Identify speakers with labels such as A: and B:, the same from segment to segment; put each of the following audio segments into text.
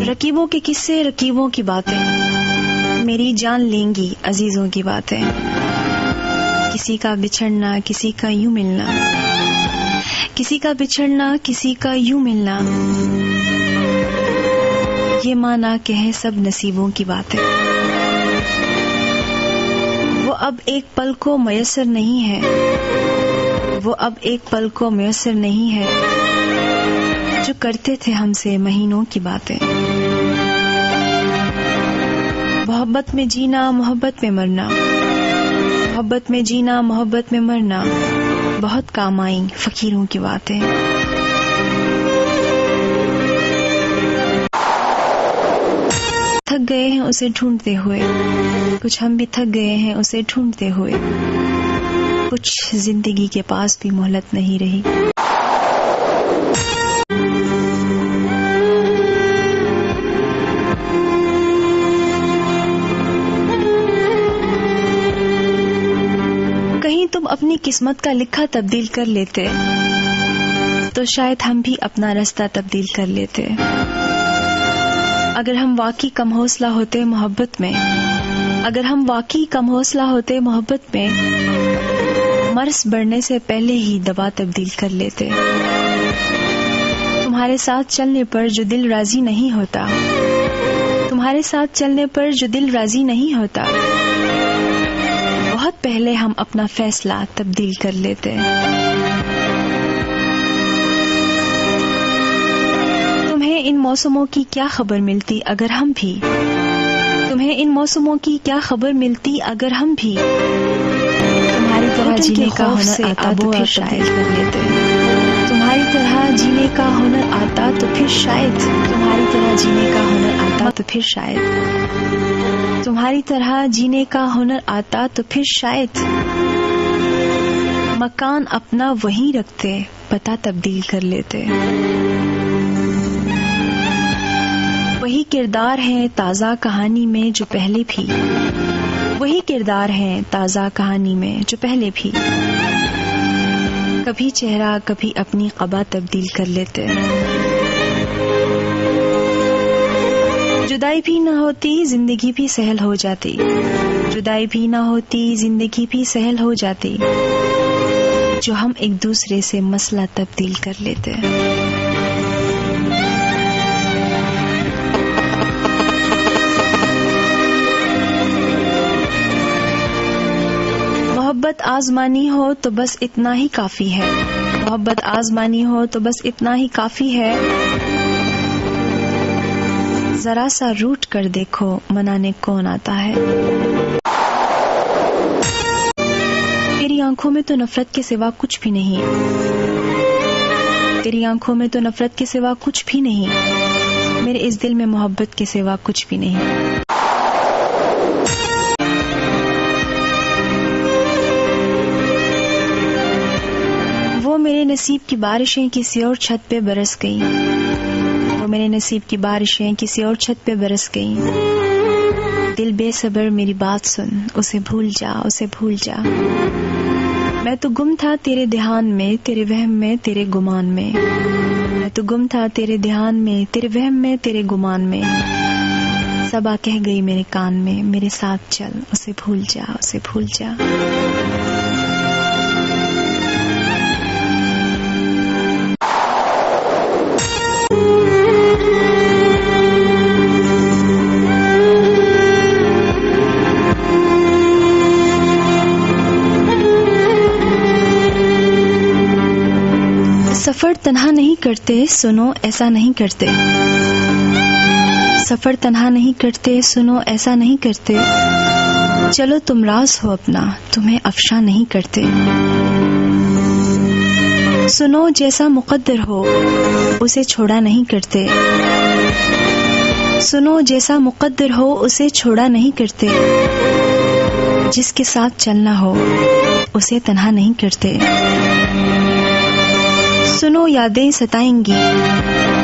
A: रकीबों के किस्से, रकीबों की बातें, मेरी जान लेंगी अजीजों की बातें। किसी का बिछड़ना, किसी का यूं मिलना, किसी का बिछड़ना, किसी का यूं मिलना, ये माना कि है सब नसीबों की बातें। वो अब एक पल को मयसर नहीं है, वो अब एक पल को मयसर नहीं है, जो करते थे हमसे महीनों की बातें। मोहब्बत में जीना, मोहब्बत में मरना, मोहब्बत में जीना, मोहब्बत में मरना, बहुत काम आई फकीरों की बातें। थक गए हैं उसे ढूंढते हुए, कुछ हम भी थक गए हैं उसे ढूंढते हुए, कुछ जिंदगी के पास भी मोहलत नहीं रही। कहीं तुम अपनी किस्मत का लिखा तब्दील कर लेते, तो शायद हम भी अपना रास्ता तब्दील कर लेते। अगर हम वाकई कम हौसला होते मोहब्बत में, अगर हम वाकई कम हौसला होते मोहब्बत में, मर्ज बढ़ने से पहले ही दवा तब्दील कर लेते। तुम्हारे साथ चलने पर जो दिल राजी नहीं होता, तुम्हारे साथ चलने पर जो दिल राजी नहीं होता, बहुत पहले हम अपना फैसला तब्दील कर लेते। तुम्हें इन मौसमों की क्या खबर मिलती अगर हम भी, तुम्हें इन मौसमों की क्या खबर मिलती अगर हम भी, तुम्हारी तरह जीने का हुनर आता तो फिर शायद कर लेते। तुम्हारी तरह जीने का हुनर आता तो फिर शायद, तुम्हारी तरह जीने का हुनर आता तो फिर शायद, तुम्हारी तरह जीने का हुनर आता तो फिर शायद, मकान अपना वहीं रखते, पता तब्दील कर लेते। वही किरदार है ताज़ा कहानी में जो पहले भी, वही किरदार है ताज़ा कहानी में जो पहले भी, कभी चेहरा कभी अपनी क़बा तब्दील कर लेते। जुदाई भी न होती जिंदगी भी सहल हो जाती, जुदाई भी न होती जिंदगी भी सहल हो जाती, जो हम एक दूसरे से मसला तब्दील कर लेते। मोहब्बत आजमानी हो तो बस इतना ही काफी है, मोहब्बत आजमानी हो तो बस इतना ही काफी है, जरा सा रूठ कर देखो मनाने कौन आता है। तेरी आंखों में तो नफरत के सिवा कुछ भी नहीं, तेरी आंखों में तो नफरत के सिवा कुछ भी नहीं, मेरे इस दिल में मोहब्बत के सिवा कुछ भी नहीं। वो मेरे नसीब की बारिशें किसी और छत पे बरस गईं, वो मेरे नसीब की बारिशें किसी और छत पे बरस गईं। दिल बेसब्र मेरी बात सुन, उसे भूल जा, उसे भूल जा। मैं तो गुम था तेरे ध्यान में, तेरे वहम में, तेरे गुमान में, मैं तो गुम था तेरे ध्यान में, तेरे वहम में, तेरे गुमान में। सबा कह गई मेरे कान में, मेरे साथ चल, उसे भूल जा, उसे भूल जा। सफर तन्हा नहीं करते, सुनो ऐसा नहीं करते, सफर तन्हा नहीं करते, सुनो ऐसा नहीं करते, चलो तुम राज हो अपना, तुम्हें अफशा नहीं करते। सुनो जैसा मुकद्दर हो उसे छोड़ा नहीं करते, सुनो जैसा मुकद्दर हो उसे छोड़ा नहीं करते, जिसके साथ चलना हो उसे तन्हा नहीं करते। सुनो यादें सताएंगी,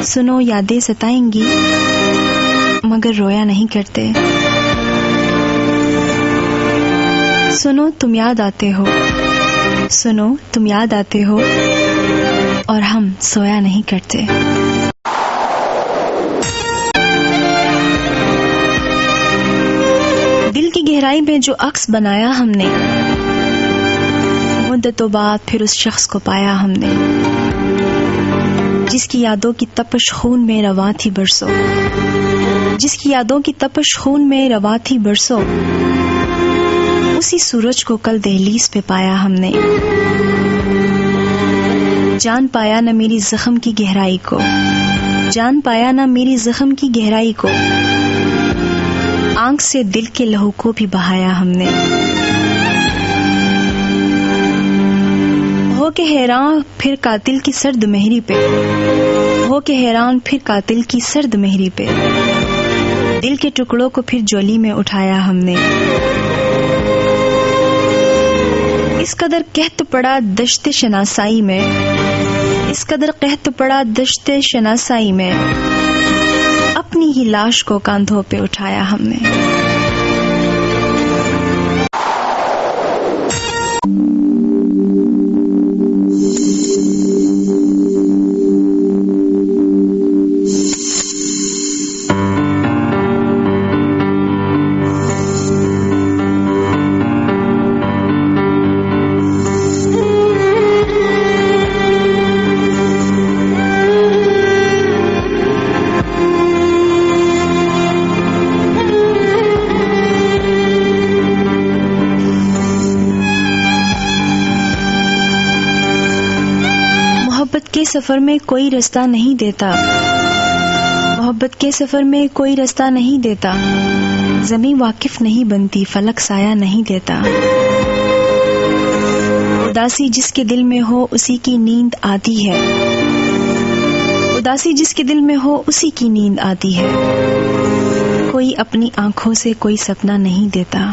A: सुनो यादें सताएंगी, मगर रोया नहीं करते। सुनो तुम याद आते हो, सुनो तुम याद आते हो और हम सोया नहीं करते। दिल की गहराई में जो अक्स बनाया हमने, मुद्दतों बाद फिर उस शख्स को पाया हमने, जिसकी यादों की तपश खून में रवा थी बरसों, जिसकी यादों की तपश खून में रवा थी बरसों। उसी सूरज को कल दहलीज पे पाया हमने, जान पाया न मेरी जख्म की गहराई को, जान पाया न मेरी जख्म की गहराई को। आंख से दिल के लहू को भी बहाया हमने। हो के हैरान फिर कातिल की सर्द मेहरी पे, हो के हैरान फिर कातिल की सर्द मेहरी पे। दिल के टुकड़ों को फिर जोली में उठाया हमने। इस कदर कहत पड़ा दश्ते शनासाई में, इस कदर कहत पड़ा दश्ते शनासाई में। अपनी ही लाश को कांधों पे उठाया हमने। मोहब्बत के सफर में कोई रास्ता नहीं देता, मोहब्बत के सफर में कोई रास्ता नहीं देता। ज़मीं वाकिफ नहीं बनती, फलक साया नहीं देता। उदासी जिसके दिल में हो उसी की नींद आती है, उदासी जिसके दिल में हो उसी की नींद आती है। कोई अपनी आंखों से कोई सपना नहीं देता।